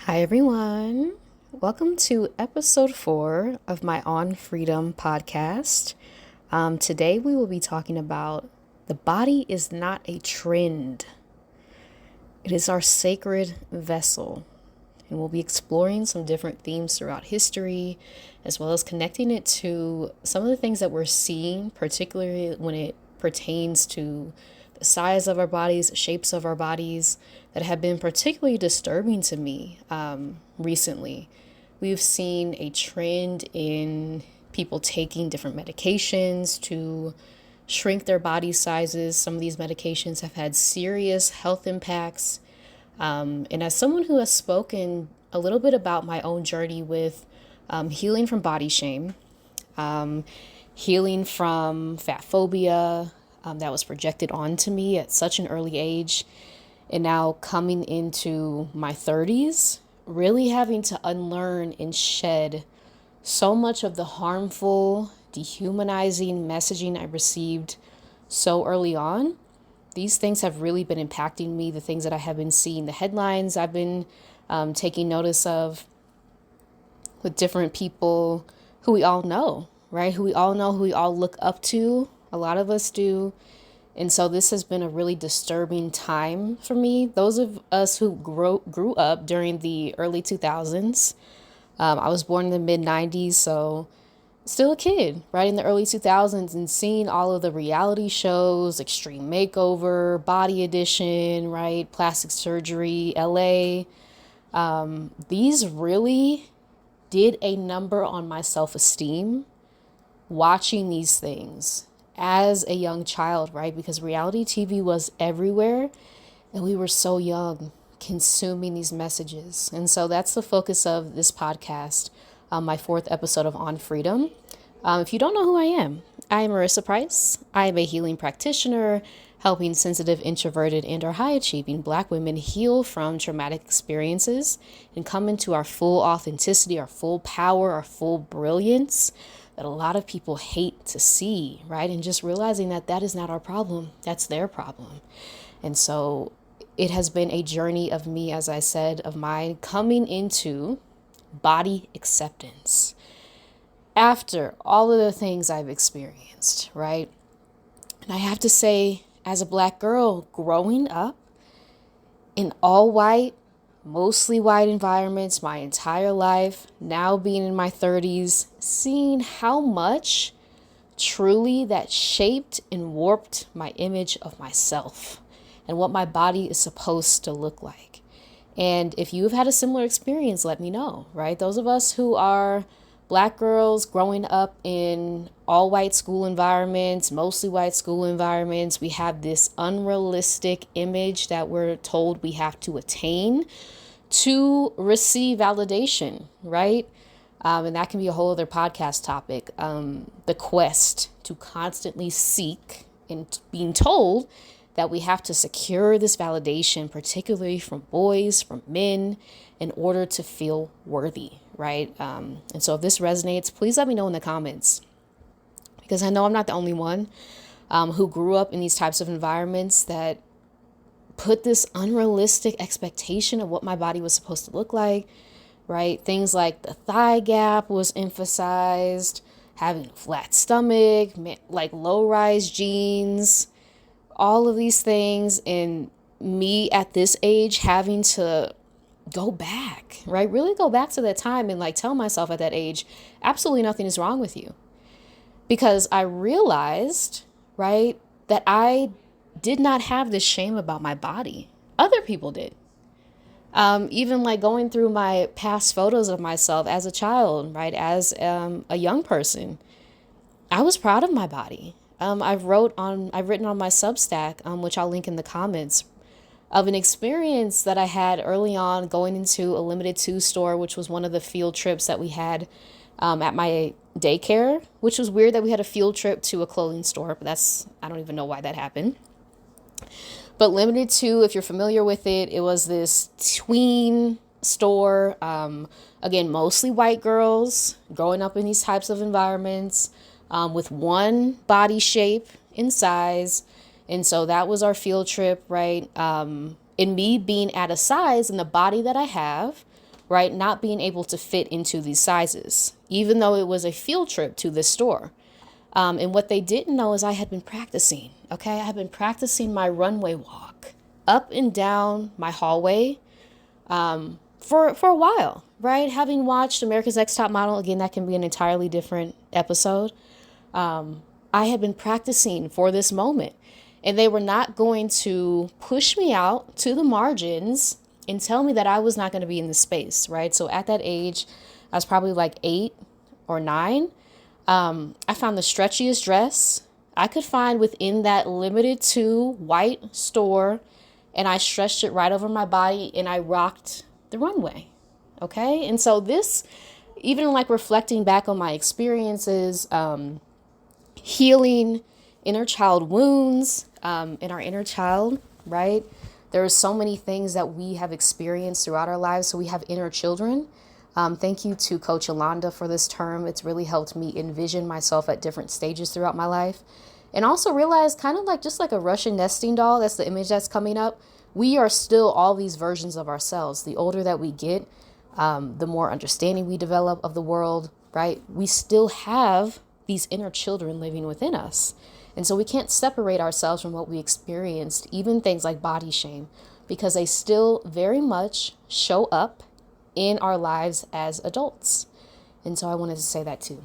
Hi, everyone. Welcome to episode 4 of my On Freedom podcast. Today, we will be talking about the body is not a trend, it is our sacred vessel. And we'll be exploring some different themes throughout history, as well as connecting it to some of the things that we're seeing, particularly when it pertains to the size of our bodies, shapes of our bodies, that have been particularly disturbing to me recently. We've seen a trend in people taking different medications to shrink their body sizes. Some of these medications have had serious health impacts. And as someone who has spoken a little bit about my own journey with healing from body shame, healing from fatphobia that was projected onto me at such an early age, and now coming into my 30s, really having to unlearn and shed so much of the harmful, dehumanizing messaging I received so early on. These things have really been impacting me, the things that I have been seeing, the headlines I've been taking notice of with different people who we all know, right? Who we all know, who we all look up to. A lot of us do. And so this has been a really disturbing time for me. Those of us who grew up during the early 2000s, I was born in the mid-90s, so still a kid, right, in the early 2000s, and seeing all of the reality shows, Extreme Makeover, Body Edition, right, plastic surgery, LA. These really did a number on my self-esteem watching these things as a young child, right? Because reality TV was everywhere and we were so young consuming these messages. And so that's the focus of this podcast, my 4th episode of On Freedom. If you don't know who I am Marissa Price. I am a healing practitioner, helping sensitive, introverted, and or high-achieving Black women heal from traumatic experiences and come into our full authenticity, our full power, our full brilliance that a lot of people hate to see, right? And just realizing that that is not our problem, that's their problem. And so it has been a journey of me, as I said, of mine coming into body acceptance after all of the things I've experienced, right? And I have to say, as a Black girl growing up in all white, mostly white environments my entire life, now being in my 30s, seeing how much truly that shaped and warped my image of myself and what my body is supposed to look like. And if you've had a similar experience, let me know, right? Those of us who are Black girls growing up in all white school environments, mostly white school environments, we have this unrealistic image that we're told we have to attain to receive validation, right? And that can be a whole other podcast topic. The quest to constantly seek and being told that we have to secure this validation, particularly from boys, from men, in order to feel worthy, right? And so if this resonates, please let me know in the comments, because I know I'm not the only one who grew up in these types of environments that put this unrealistic expectation of what my body was supposed to look like, right? Things like the thigh gap was emphasized, having a flat stomach, like low-rise jeans, all of these things. And me at this age having to go back, right? Really go back to that time and like tell myself at that age, absolutely nothing is wrong with you. Because I realized, right, that I did not have this shame about my body. Other people did. Even like going through my past photos of myself as a child, right, as a young person, I was proud of my body. I've written on my Substack, which I'll link in the comments, of an experience that I had early on going into a Limited 2 store, which was one of the field trips that we had at my daycare, which was weird that we had a field trip to a clothing store, but I don't even know why that happened. But Limited 2, if you're familiar with it, it was this tween store, again, mostly white girls growing up in these types of environments, with one body shape and size. And so that was our field trip, right? And me being at a size in the body that I have right? Not being able to fit into these sizes, even though it was a field trip to this store. And what they didn't know is I had been practicing, okay? I had been practicing my runway walk up and down my hallway for a while, right? Having watched America's Next Top Model, again, that can be an entirely different episode. I had been practicing for this moment, and they were not going to push me out to the margins and tell me that I was not going to be in the space, right? So at that age, I was probably like 8 or 9. I found the stretchiest dress I could find within that limited to white store, and I stretched it right over my body, and I rocked the runway. Okay. And so this, even like reflecting back on my experiences, healing inner child wounds, in our inner child, right? There are so many things that we have experienced throughout our lives. So we have inner children. Thank you to Coach Yolanda for this term. It's really helped me envision myself at different stages throughout my life. And also realize, kind of like just like a Russian nesting doll, that's the image that's coming up. We are still all these versions of ourselves. The older that we get, the more understanding we develop of the world, right? We still have these inner children living within us. And so we can't separate ourselves from what we experienced, even things like body shame, because they still very much show up in our lives as adults. And so I wanted to say that too.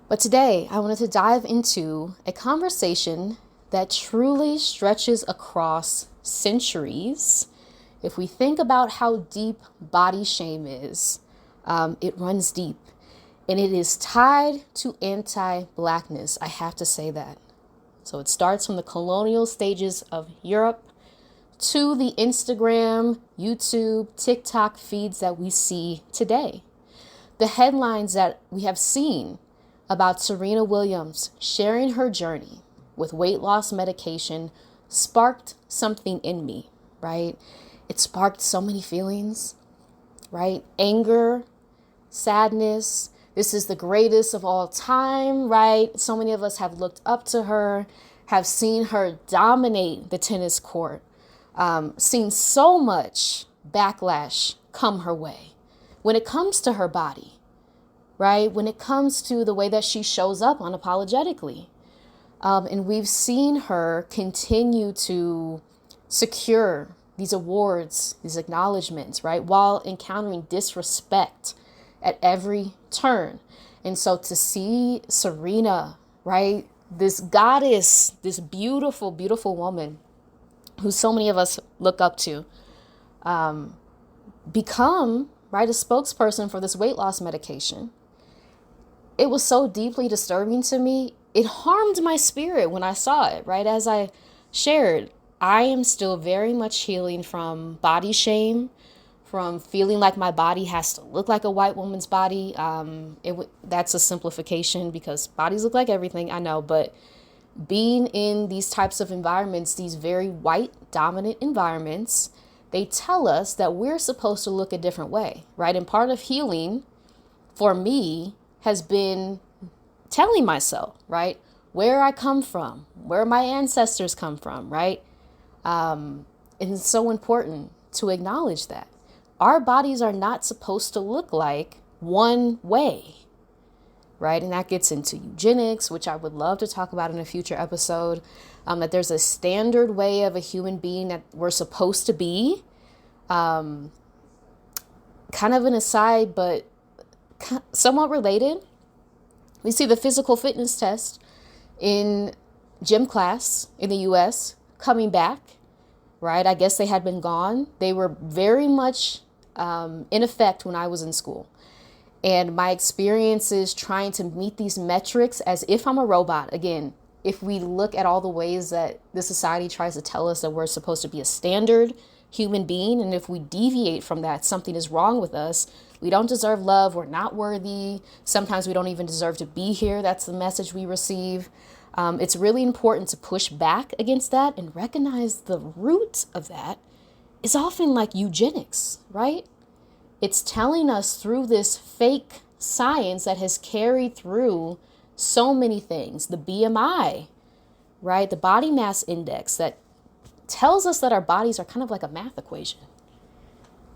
But today I wanted to dive into a conversation that truly stretches across centuries. If we think about how deep body shame is, it runs deep, and it is tied to anti-Blackness. I have to say that. So it starts from the colonial stages of Europe to the Instagram, YouTube, TikTok feeds that we see today. The headlines that we have seen about Serena Williams sharing her journey with weight loss medication sparked something in me, right? It sparked so many feelings, right? Anger, sadness. This is the greatest of all time, right? So many of us have looked up to her, have seen her dominate the tennis court, seen so much backlash come her way when it comes to her body, right? When it comes to the way that she shows up unapologetically. And we've seen her continue to secure these awards, these acknowledgments, right? While encountering disrespect at every turn. And so to see Serena, right? This goddess, this beautiful, beautiful woman who so many of us look up to, become, right, a spokesperson for this weight loss medication. It was so deeply disturbing to me. It harmed my spirit when I saw it, right? As I shared, I am still very much healing from body shame, from feeling like my body has to look like a white woman's body. That's a simplification because bodies look like everything, I know, but being in these types of environments, these very white dominant environments, they tell us that we're supposed to look a different way, right? And part of healing for me has been telling myself, right, where I come from, where my ancestors come from, right? And it's so important to acknowledge that our bodies are not supposed to look like one way, right? And that gets into eugenics, which I would love to talk about in a future episode, that there's a standard way of a human being that we're supposed to be. Kind of an aside, but somewhat related. We see the physical fitness test in gym class in the US coming back, right? I guess they had been gone. They were very much in effect when I was in school. And my experiences trying to meet these metrics as if I'm a robot. Again, if we look at all the ways that the society tries to tell us that we're supposed to be a standard human being, and if we deviate from that, something is wrong with us. We don't deserve love. We're not worthy. Sometimes we don't even deserve to be here. That's the message we receive. It's really important to push back against that and recognize the root of that is often like eugenics, right? It's telling us through this fake science that has carried through so many things. The BMI, right? The body mass index that tells us that our bodies are kind of like a math equation.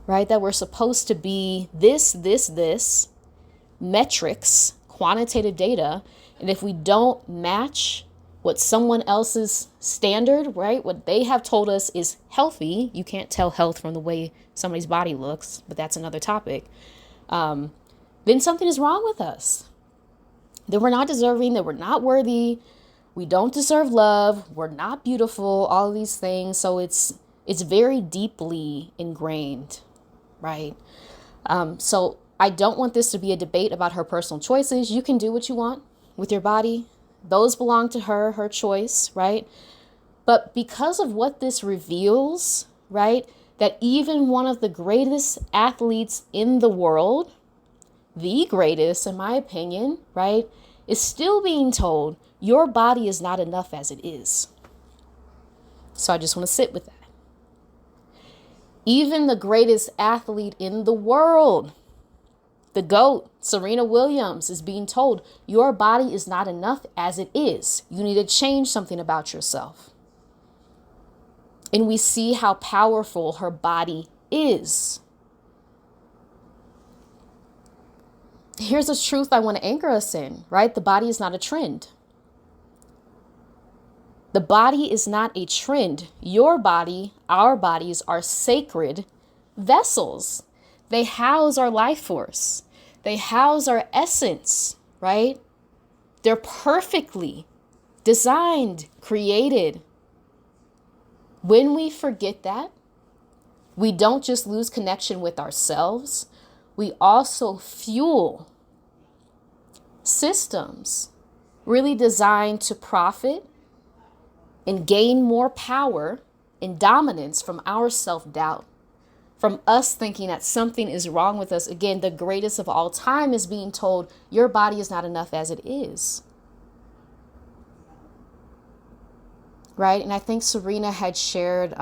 right? That we're supposed to be this, metrics, quantitative data. And if we don't match what someone else's standard, right, what they have told us is healthy, you can't tell health from the way somebody's body looks, but that's another topic, then something is wrong with us. That we're not deserving, that we're not worthy, we don't deserve love, we're not beautiful, all of these things. So it's very deeply ingrained, right? So I don't want this to be a debate about her personal choices. You can do what you want with your body. Those belong to her, her choice, right? But because of what this reveals, right, that even one of the greatest athletes in the world, the greatest, in my opinion, right, is still being told your body is not enough as it is. So I just want to sit with that. Even the greatest athlete in the world, the GOAT, Serena Williams, is being told your body is not enough as it is. You need to change something about yourself. And we see how powerful her body is. Here's a truth I want to anchor us in, right? The body is not a trend. The body is not a trend. Your body, our bodies are sacred vessels. They house our life force. They house our essence, right? They're perfectly designed, created. When we forget that, we don't just lose connection with ourselves, we also fuel systems really designed to profit and gain more power and dominance from our self-doubt, from us thinking that something is wrong with us. Again, the greatest of all time is being told your body is not enough as it is. Right? And I think Serena had shared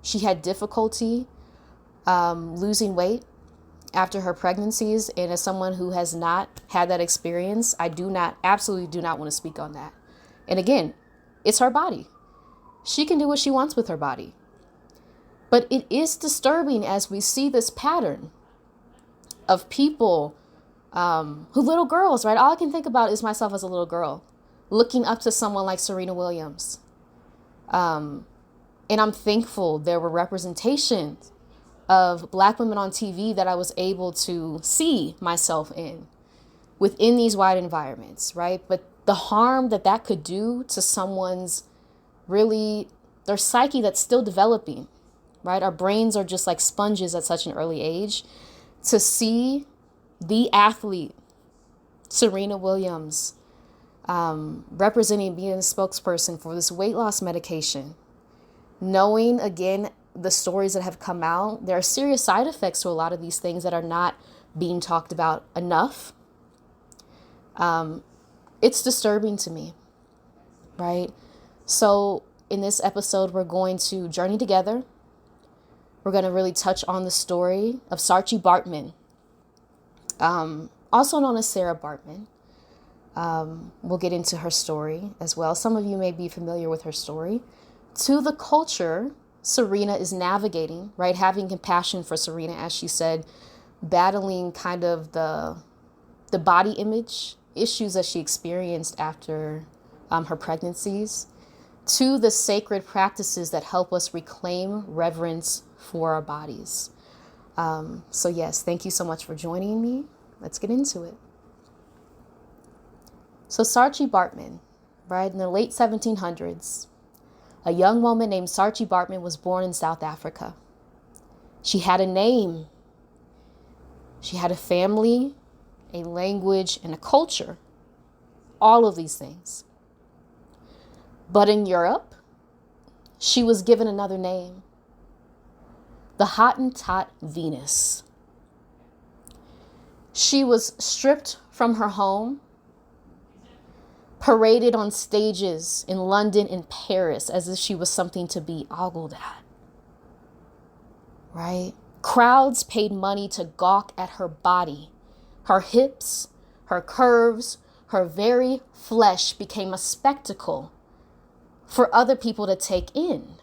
she had difficulty losing weight after her pregnancies. And as someone who has not had that experience, I absolutely do not want to speak on that. And again, it's her body. She can do what she wants with her body. But it is disturbing as we see this pattern of people little girls, right? All I can think about is myself as a little girl, looking up to someone like Serena Williams. And I'm thankful there were representations of Black women on TV that I was able to see myself in within these wide environments, right? But the harm that could do to someone's their psyche that's still developing, right? Our brains are just like sponges at such an early age. To see the athlete, Serena Williams, representing, being a spokesperson for this weight loss medication, knowing, again, the stories that have come out, there are serious side effects to a lot of these things that are not being talked about enough. It's disturbing to me, right? So in this episode, we're going to journey together. We're going to really touch on the story of Saartjie Baartman, also known as Sarah Baartman. We'll get into her story as well. Some of you may be familiar with her story. To the culture Serena is navigating, right? Having compassion for Serena, as she said, battling kind of the body image issues that she experienced after her pregnancies, to the sacred practices that help us reclaim reverence for our bodies. So yes, thank you so much for joining me. Let's get into it. So Saartjie Baartman, right, in the late 1700s, a young woman named Saartjie Baartman was born in South Africa. She had a name. She had a family, a language, and a culture. All of these things. But in Europe, she was given another name. The Hottentot Venus. She was stripped from her home, paraded on stages in London and Paris as if she was something to be ogled at, right? Crowds paid money to gawk at her body. Her hips, her curves, her very flesh became a spectacle for other people to take in.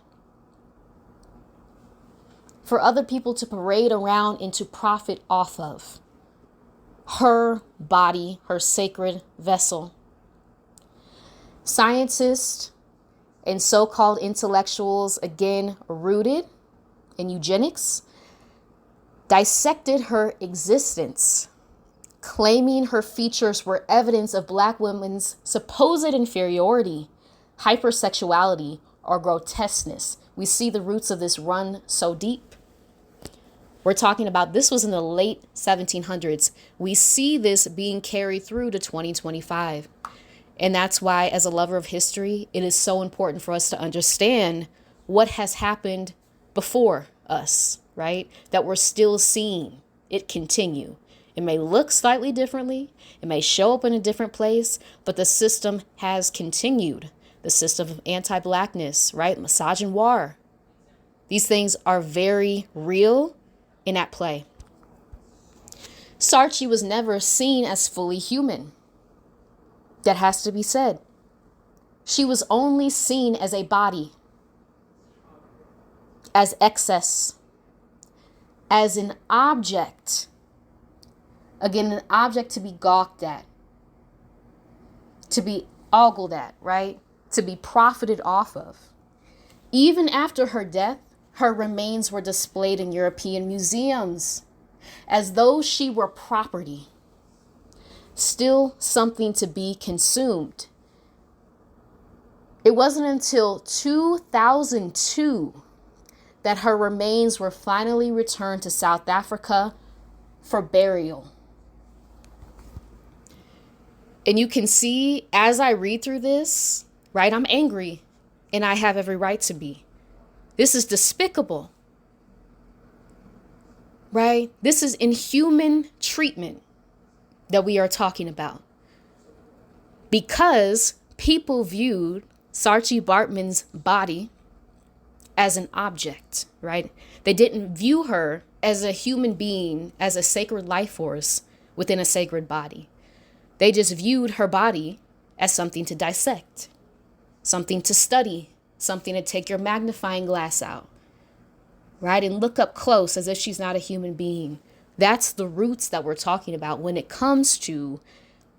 for other people to parade around and to profit off of. Her body, her sacred vessel. Scientists and so-called intellectuals, again rooted in eugenics, dissected her existence, claiming her features were evidence of Black women's supposed inferiority, hypersexuality, or grotesqueness. We see the roots of this run so deep. We're talking about, this was in the late 1700s. We see this being carried through to 2025. And that's why, as a lover of history, it is so important for us to understand what has happened before us, right? That we're still seeing it continue. It may look slightly differently. It may show up in a different place, but the system has continued. The system of anti-Blackness, right? Misogynoir. These things are very real and at play. Saartjie was never seen as fully human. That has to be said. She was only seen as a body, as excess, as an object. Again, an object to be gawked at, to be ogled at, right? To be profited off of. Even after her death, her remains were displayed in European museums as though she were property, still something to be consumed. It wasn't until 2002 that her remains were finally returned to South Africa for burial. And you can see as I read through this, right, I'm angry, and I have every right to be. This is despicable, right? This is inhuman treatment that we are talking about, because people viewed Saartjie Baartman's body as an object, right? They didn't view her as a human being, as a sacred life force within a sacred body. They just viewed her body as something to dissect, something to study, something to take your magnifying glass out, right? And look up close as if she's not a human being. That's the roots that we're talking about when it comes to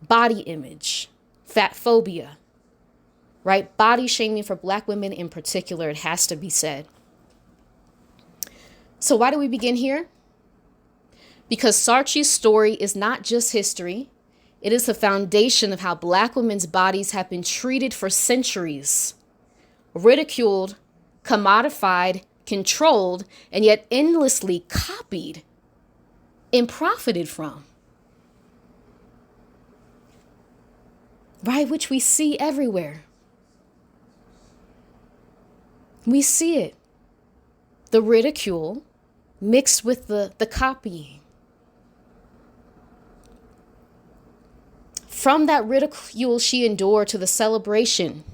body image, fatphobia, right? Body shaming for Black women in particular, it has to be said. So why do we begin here? Because Saartjie's story is not just history. It is the foundation of how Black women's bodies have been treated for centuries, ridiculed, commodified, controlled, and yet endlessly copied and profited from. Right? Which we see everywhere. We see it. The ridicule mixed with the copying. From that ridicule she endured to the celebration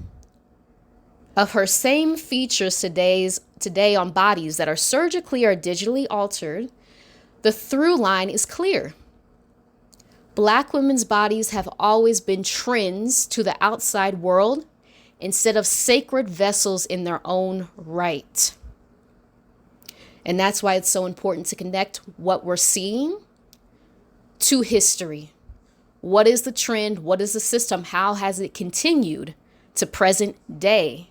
of her same features today on bodies that are surgically or digitally altered, the through line is clear. Black women's bodies have always been trends to the outside world instead of sacred vessels in their own right. And that's why it's so important to connect what we're seeing to history. What is the trend? What is the system? How has it continued to present day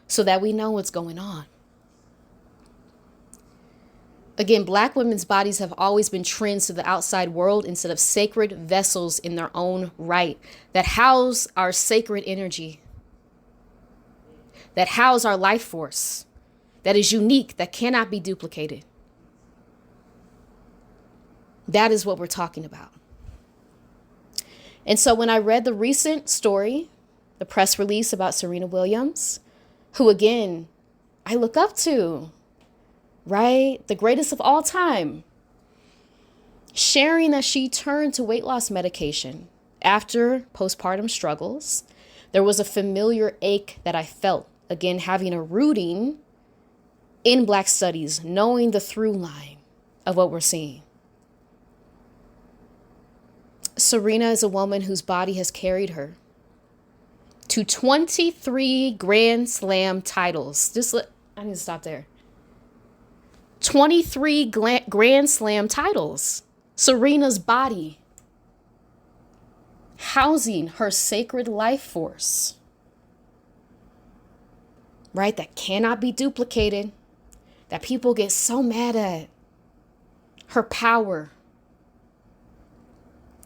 so that we know what's going on? Again, Black women's bodies have always been trends to the outside world instead of sacred vessels in their own right that house our sacred energy, that house our life force, that is unique, that cannot be duplicated. That is what we're talking about. And so when I read the recent story, the press release about Serena Williams, who again, I look up to, right? The greatest of all time, sharing that she turned to weight loss medication after postpartum struggles. There was a familiar ache that I felt, again, having a rooting in Black studies, knowing the through line of what we're seeing. Serena is a woman whose body has carried her to 23 Grand Slam titles. I need to stop there. 23 Grand Slam titles. Serena's body housing her sacred life force, right? That cannot be duplicated, that people get so mad at. Her power.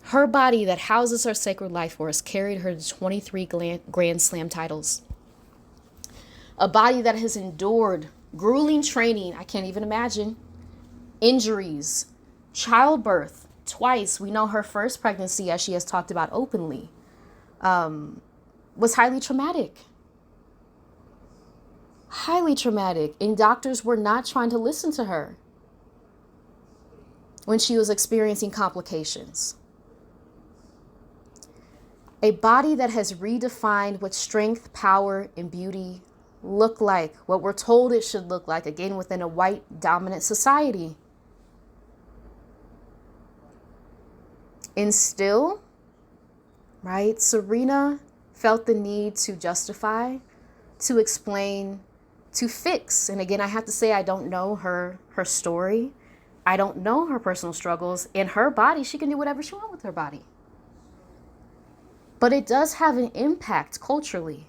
Her body that houses her sacred life force carried her to 23 Grand Slam titles. A body that has endured grueling training, I can't even imagine, injuries, childbirth twice. We know her first pregnancy, as she has talked about openly, was highly traumatic. Highly traumatic. And doctors were not trying to listen to her when she was experiencing complications. A body that has redefined what strength, power, and beauty look like, what we're told it should look like, again, within a white dominant society. And still, right, Serena felt the need to justify, to explain, to fix. And again, I have to say, I don't know her story. I don't know her personal struggles. In her body, she can do whatever she wants with her body. But it does have an impact culturally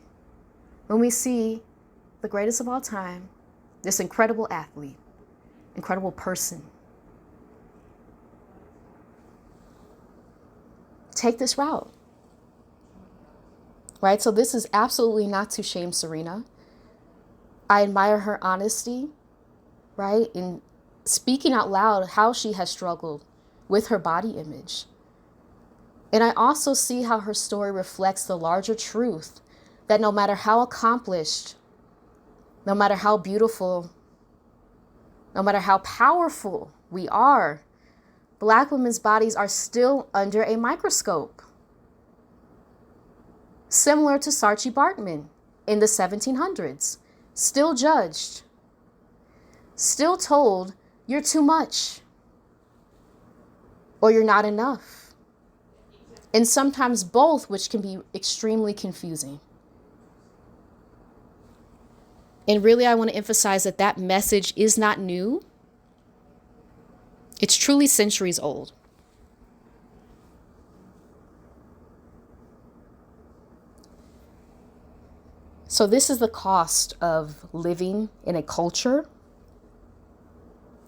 when we see the greatest of all time, this incredible athlete, incredible person, take this route, right? So this is absolutely not to shame Serena. I admire her honesty, right? In speaking out loud how she has struggled with her body image. And I also see how her story reflects the larger truth that no matter how accomplished, no matter how beautiful, no matter how powerful we are, Black women's bodies are still under a microscope. Similar to Saartjie Baartman in the 1700s, still judged, still told you're too much or you're not enough. And sometimes both, which can be extremely confusing. And really, I want to emphasize that that message is not new. It's truly centuries old. So this is the cost of living in a culture,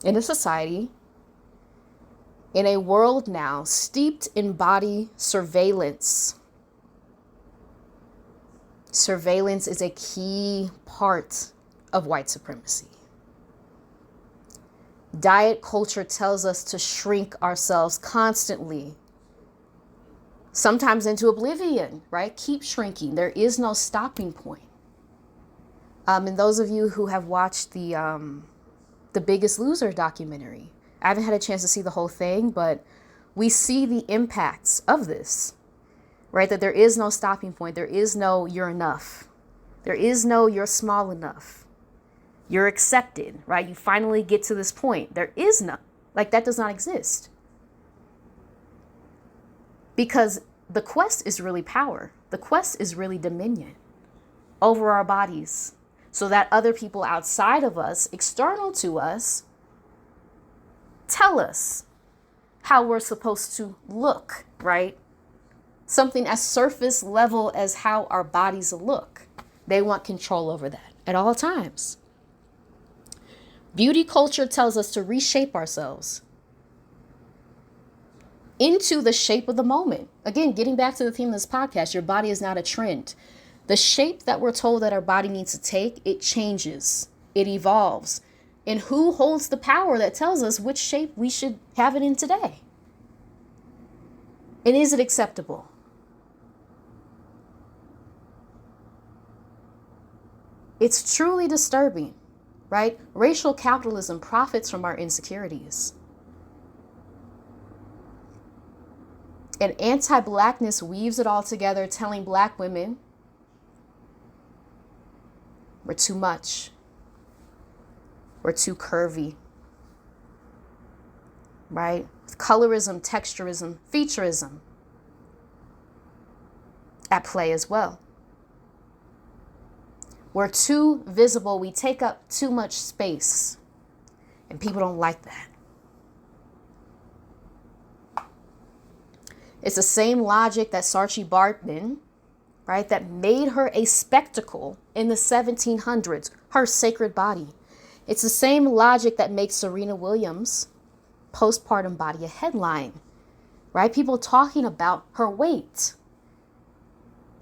in a society, in a world now steeped in body surveillance. Surveillance is a key part of white supremacy. Diet culture tells us to shrink ourselves constantly, sometimes into oblivion, right? Keep shrinking. There is no stopping point. And those of you who have watched the Biggest Loser documentary, I haven't had a chance to see the whole thing, but we see the impacts of this, right? That there is no stopping point. There is no you're enough. There is no you're small enough. You're accepted, right? You finally get to this point. There is no, like that does not exist. Because the quest is really power. The quest is really dominion over our bodies so that other people outside of us, external to us, tell us how we're supposed to look, right? Something as surface level as how our bodies look. They want control over that at all times. Beauty culture tells us to reshape ourselves into the shape of the moment. Again, getting back to the theme of this podcast, your body is not a trend. The shape that we're told that our body needs to take, it changes, it evolves. And who holds the power that tells us which shape we should have it in today? And is it acceptable? It's truly disturbing, right? Racial capitalism profits from our insecurities. And anti-Blackness weaves it all together, telling Black women, we're too much. We're too curvy, right? Colorism, texturism, featureism at play as well. We're too visible. We take up too much space. And people don't like that. It's the same logic that Saartjie Baartman, right, that made her a spectacle in the 1700s, her sacred body. It's the same logic that makes Serena Williams' postpartum body a headline, right? People talking about her weight.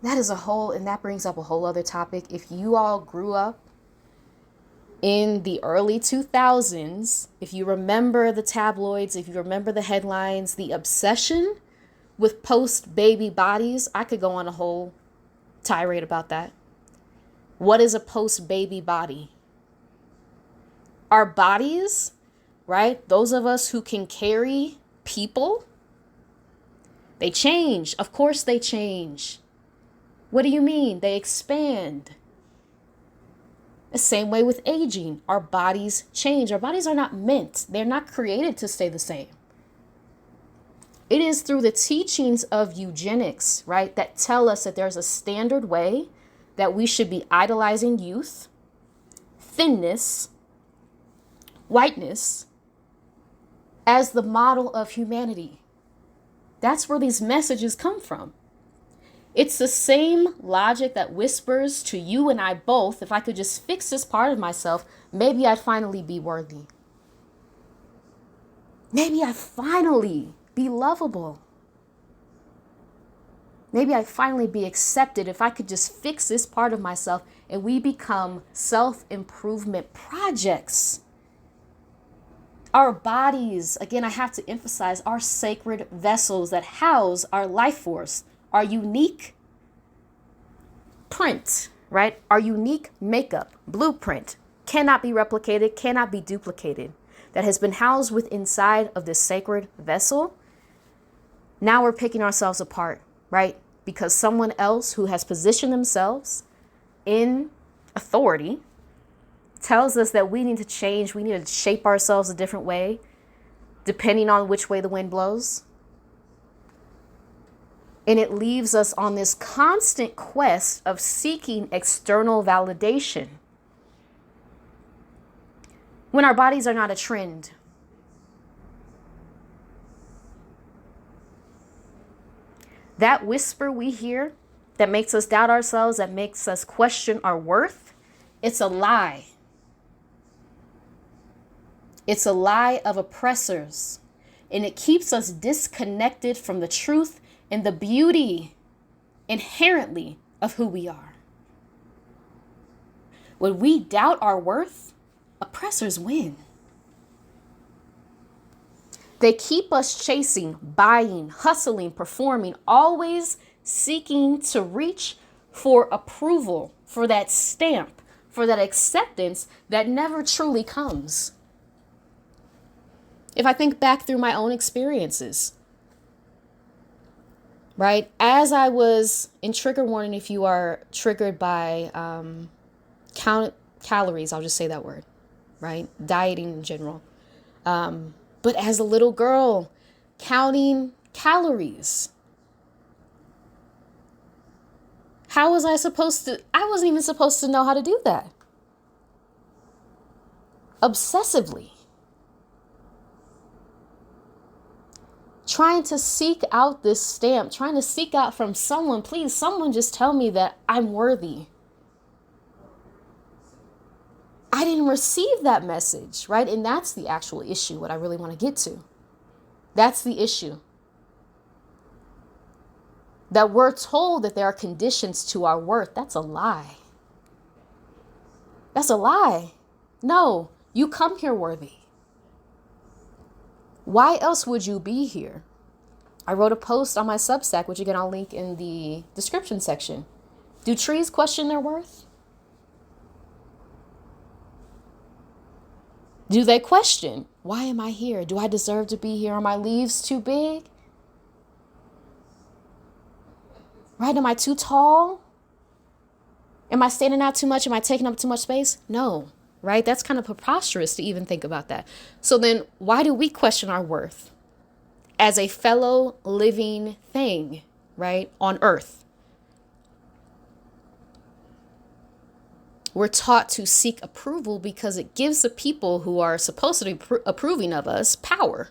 That brings up a whole other topic. If you all grew up in the early 2000s, if you remember the tabloids, if you remember the headlines, the obsession with post-baby bodies, I could go on a whole tirade about that. What is a post-baby body? Our bodies, right? Those of us who can carry people, they change. Of course they change. What do you mean? They expand. The same way with aging. Our bodies change. Our bodies are not meant. They're not created to stay the same. It is through the teachings of eugenics, right, that tell us that there's a standard way that we should be idolizing youth, thinness, whiteness as the model of humanity. That's where these messages come from. It's the same logic that whispers to you and I both, if I could just fix this part of myself, maybe I'd finally be worthy. Maybe I'd finally be lovable. Maybe I'd finally be accepted if I could just fix this part of myself, and we become self-improvement projects. Our bodies, again, I have to emphasize, are sacred vessels that house our life force, our unique print, right? Our unique makeup, blueprint, cannot be replicated, cannot be duplicated, that has been housed within inside of this sacred vessel. Now we're picking ourselves apart, right? Because someone else who has positioned themselves in authority tells us that we need to change, we need to shape ourselves a different way, depending on which way the wind blows. And it leaves us on this constant quest of seeking external validation when our bodies are not a trend. That whisper we hear that makes us doubt ourselves, that makes us question our worth, it's a lie. It's a lie of oppressors, and it keeps us disconnected from the truth and the beauty inherently of who we are. When we doubt our worth, oppressors win. They keep us chasing, buying, hustling, performing, always seeking to reach for approval, for that stamp, for that acceptance that never truly comes. If I think back through my own experiences, right? As I was in trigger warning, if you are triggered by count calories, I'll just say that word, right? Dieting in general. But as a little girl, counting calories. How was I supposed to? I wasn't even supposed to know how to do that. Obsessively. Trying to seek out this stamp, trying to seek out from someone, please, someone just tell me that I'm worthy. I didn't receive that message, right? And that's the actual issue, what I really want to get to. That's the issue. That we're told that there are conditions to our worth. That's a lie. That's a lie. No, you come here worthy. Why else would you be here? I wrote a post on my Substack, which again, I'll link in the description section. Do trees question their worth? Do they question, why am I here? Do I deserve to be here? Are my leaves too big? Right? Am I too tall? Am I standing out too much? Am I taking up too much space? No, right? That's kind of preposterous to even think about that. So then why do we question our worth as a fellow living thing, right, on earth? We're taught to seek approval because it gives the people who are supposed to be approving of us power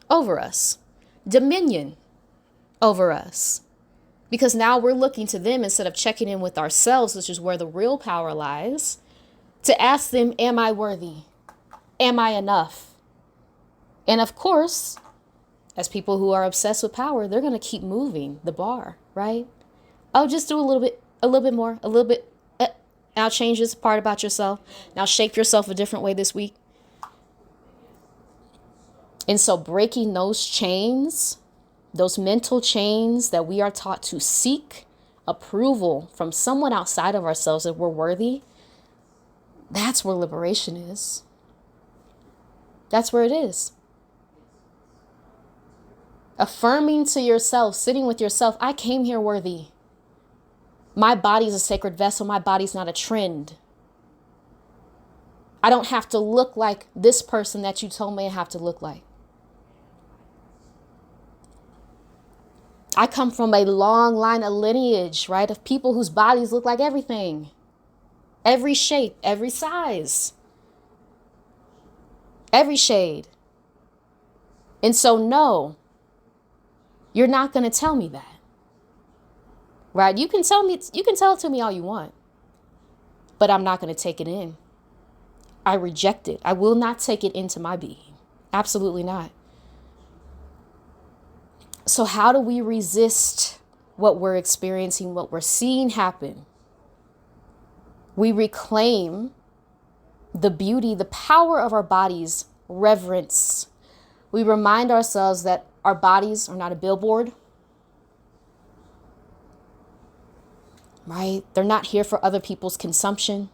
over us, dominion over us. Because now we're looking to them instead of checking in with ourselves, which is where the real power lies, to ask them, am I worthy? Am I enough? And of course, as people who are obsessed with power, they're going to keep moving the bar, right? Oh, just do a little bit more, a little bit. Now change this part about yourself. Now shape yourself a different way this week. And so breaking those chains, those mental chains that we are taught to seek approval from someone outside of ourselves that we're worthy, that's where liberation is. That's where it is. Affirming to yourself, sitting with yourself, I came here worthy. My body's a sacred vessel. My body's not a trend. I don't have to look like this person that you told me I have to look like. I come from a long line of lineage, right, of people whose bodies look like everything. Every shape, every size, every shade. And so, no, you're not going to tell me that. Right? You can tell it to me all you want, but I'm not going to take it in. I reject it. I will not take it into my being. Absolutely not. So how do we resist what we're experiencing, what we're seeing happen? We reclaim the beauty, the power of our bodies, reverence. We remind ourselves that our bodies are not a billboard. Right? They're not here for other people's consumption,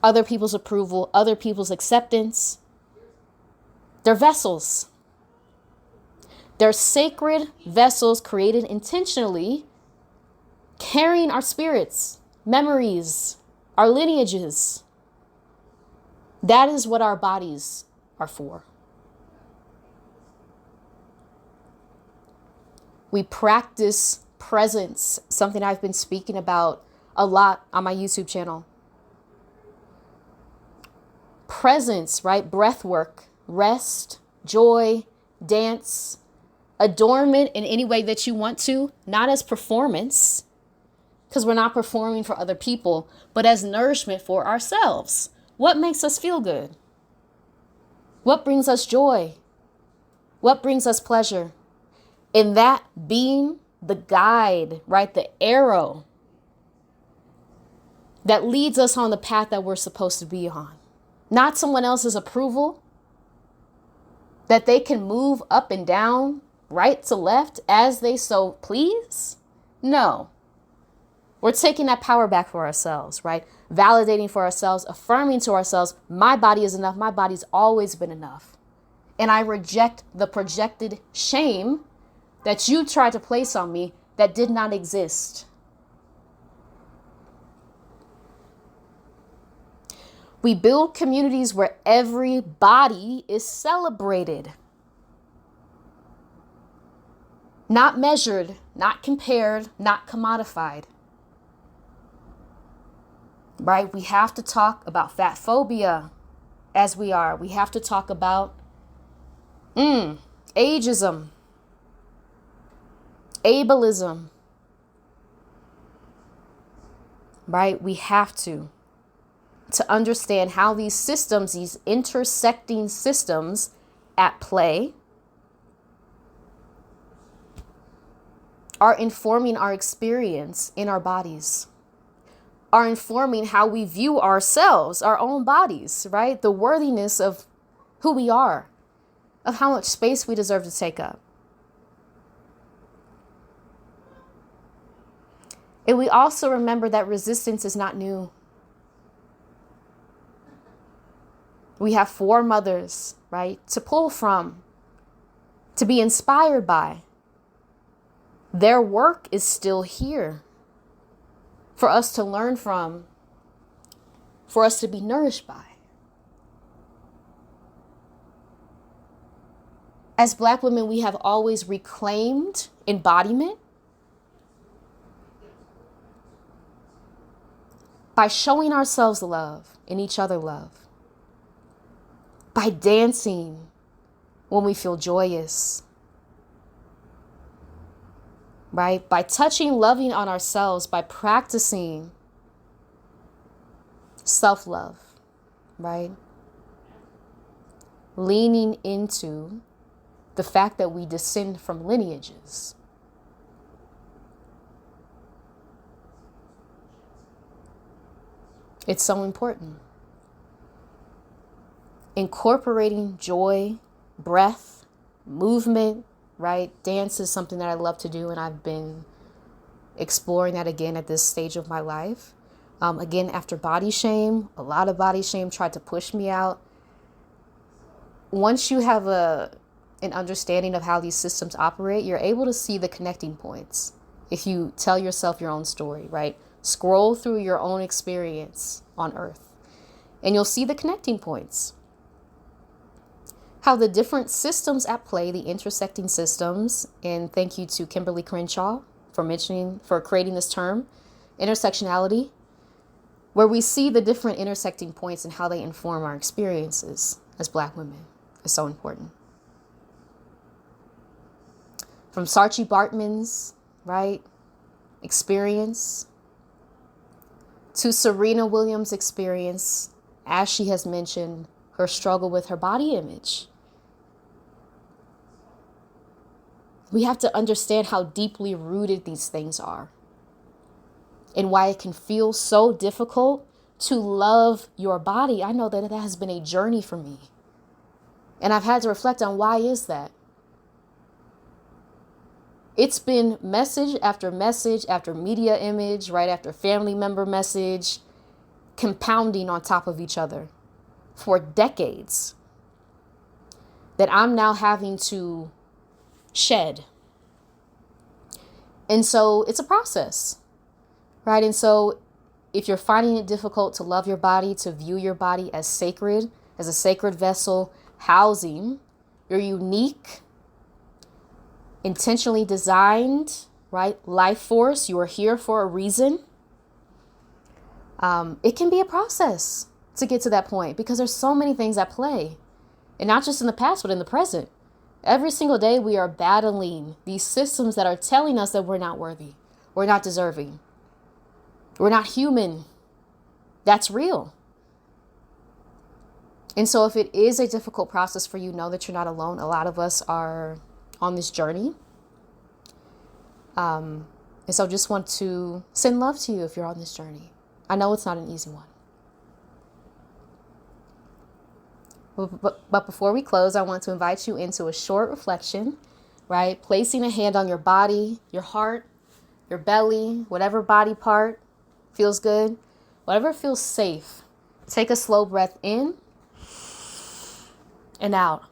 other people's approval, other people's acceptance. They're vessels. They're sacred vessels created intentionally, carrying our spirits, memories, our lineages. That is what our bodies are for. We practice presence, something I've been speaking about a lot on my YouTube channel. Presence, right? Breath work, rest, joy, dance, adornment in any way that you want to, not as performance, because we're not performing for other people, but as nourishment for ourselves. What makes us feel good? What brings us joy? What brings us pleasure? In that being the guide, right? The arrow that leads us on the path that we're supposed to be on. Not someone else's approval, that they can move up and down, right to left as they so please. No, we're taking that power back for ourselves, right? Validating for ourselves, affirming to ourselves, my body is enough. My body's always been enough. And I reject the projected shame that you tried to place on me that did not exist. We build communities where every body is celebrated. Not measured, not compared, not commodified. Right? We have to talk about fatphobia as we are. We have to talk about ageism, ableism. Right? We have to understand how these systems, these intersecting systems at play, are informing our experience in our bodies, are informing how we view ourselves, our own bodies, right? The worthiness of who we are, of how much space we deserve to take up. And we also remember that resistance is not new. We have foremothers, right, to pull from, to be inspired by. Their work is still here for us to learn from, for us to be nourished by. As Black women, we have always reclaimed embodiment. by showing ourselves love and each other love, by dancing when we feel joyous, right? By touching, loving on ourselves, by practicing self-love, right? Leaning into the fact that we descend from lineages. It's so important. Incorporating joy, breath, movement, right? Dance is something that I love to do, and I've been exploring that again at this stage of my life. Again, after body shame, a lot of body shame tried to push me out. Once you have an understanding of how these systems operate, you're able to see the connecting points. If you tell yourself your own story, right? Scroll through your own experience on Earth, and you'll see the connecting points. How the different systems at play, the intersecting systems, and thank you to Kimberly Crenshaw for creating this term, intersectionality, where we see the different intersecting points and how they inform our experiences as Black women is so important. From Saartjie Baartman's, right, experience to Serena Williams' experience, as she has mentioned, her struggle with her body image. We have to understand how deeply rooted these things are and why it can feel so difficult to love your body. I know that that has been a journey for me. And I've had to reflect on why is that? It's been message after media image, right after family member message, compounding on top of each other for decades that I'm now having to shed. And so it's a process, right? And so if you're finding it difficult to love your body, to view your body as sacred, as a sacred vessel, housing your unique, intentionally designed, right, life force, you are here for a reason. It can be a process to get to that point because there's so many things at play, and not just in the past, but in the present. Every single day we are battling these systems that are telling us that we're not worthy, we're not deserving, we're not human. That's real. And so if it is a difficult process for you, know that you're not alone. A lot of us are on this journey. And so just want to send love to you if you're on this journey. I know it's not an easy one. But before we close, I want to invite you into a short reflection, right? Placing a hand on your body, your heart, your belly, whatever body part feels good, whatever feels safe. Take a slow breath in and out.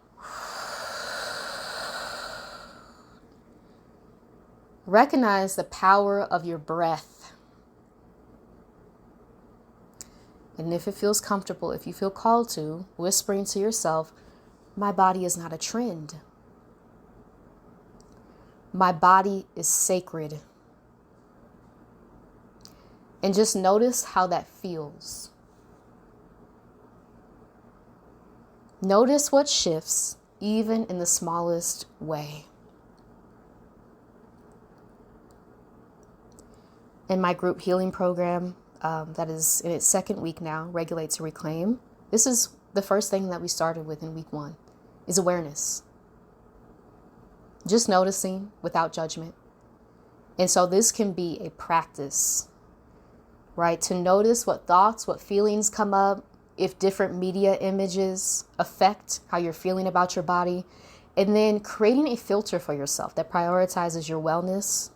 Recognize the power of your breath. And if it feels comfortable, if you feel called to, whispering to yourself, my body is not a trend. My body is sacred. And just notice how that feels. Notice what shifts, even in the smallest way. In my group healing program, that is in its second week now, Regulate to Reclaim, this is the first thing that we started with in week 1, is awareness. Just noticing without judgment. And so this can be a practice, right? To notice what thoughts, what feelings come up, if different media images affect how you're feeling about your body, and then creating a filter for yourself that prioritizes your wellness,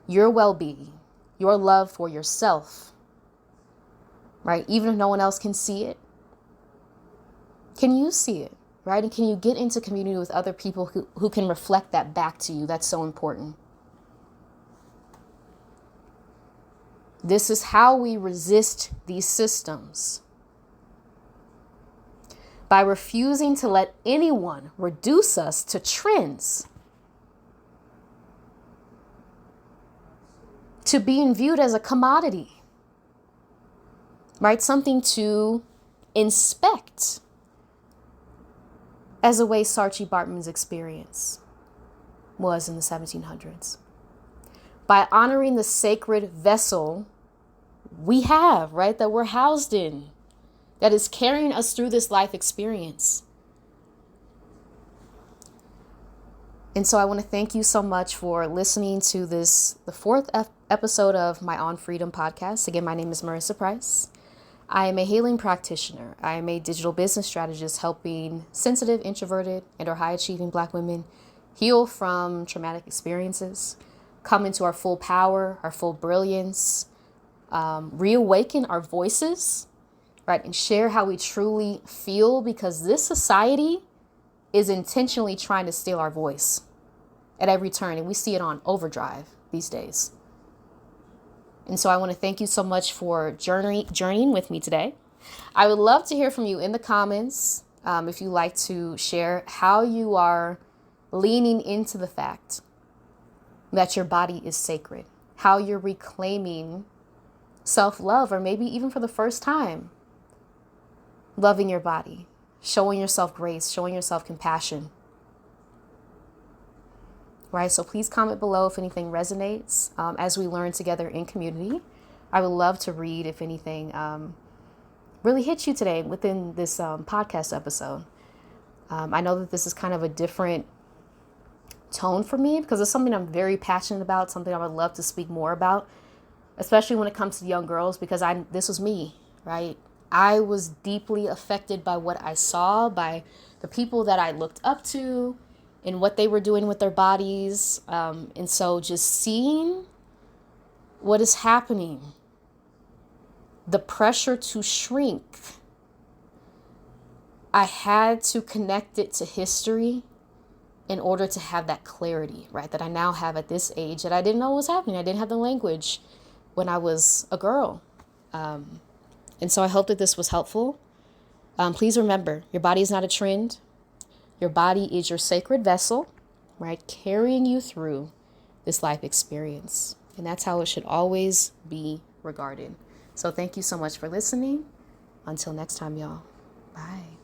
your well-being, your love for yourself, right? Even if no one else can see it, can you see it, right? And can you get into community with other people who can reflect that back to you? That's so important. This is how we resist these systems. By refusing to let anyone reduce us to trends, to being viewed as a commodity. right? Something to inspect as the way Saartjie Baartman's experience was in the 1700s. By honoring the sacred vessel we have, right, that we're housed in, that is carrying us through this life experience. And so I want to thank you so much for listening to this, the fourth episode of my On Freedom podcast. Again, my name is Marissa Price. I am a healing practitioner. I am a digital business strategist helping sensitive, introverted, and or high-achieving Black women heal from traumatic experiences, come into our full power, our full brilliance, reawaken our voices, right, and share how we truly feel, because this society is intentionally trying to steal our voice at every turn, and we see it on overdrive these days. And so I want to thank you so much for journeying with me today. I would love to hear from you in the comments if you like to share how you are leaning into the fact that your body is sacred, how you're reclaiming self-love, or maybe even for the first time, loving your body, showing yourself grace, showing yourself compassion. Right? So please comment below if anything resonates as we learn together in community. I would love to read if anything really hit you today within this podcast episode. I know that this is kind of a different tone for me because it's something I'm very passionate about, something I would love to speak more about, especially when it comes to young girls, because this was me, right? I was deeply affected by what I saw, by the people that I looked up to and what they were doing with their bodies. And so just seeing what is happening, the pressure to shrink, I had to connect it to history in order to have that clarity, right, that I now have at this age that I didn't know was happening. I didn't have the language when I was a girl. And so I hope that this was helpful. Please remember, your body is not a trend. Your body is your sacred vessel, right, carrying you through this life experience. And that's how it should always be regarded. So thank you so much for listening. Until next time, y'all. Bye.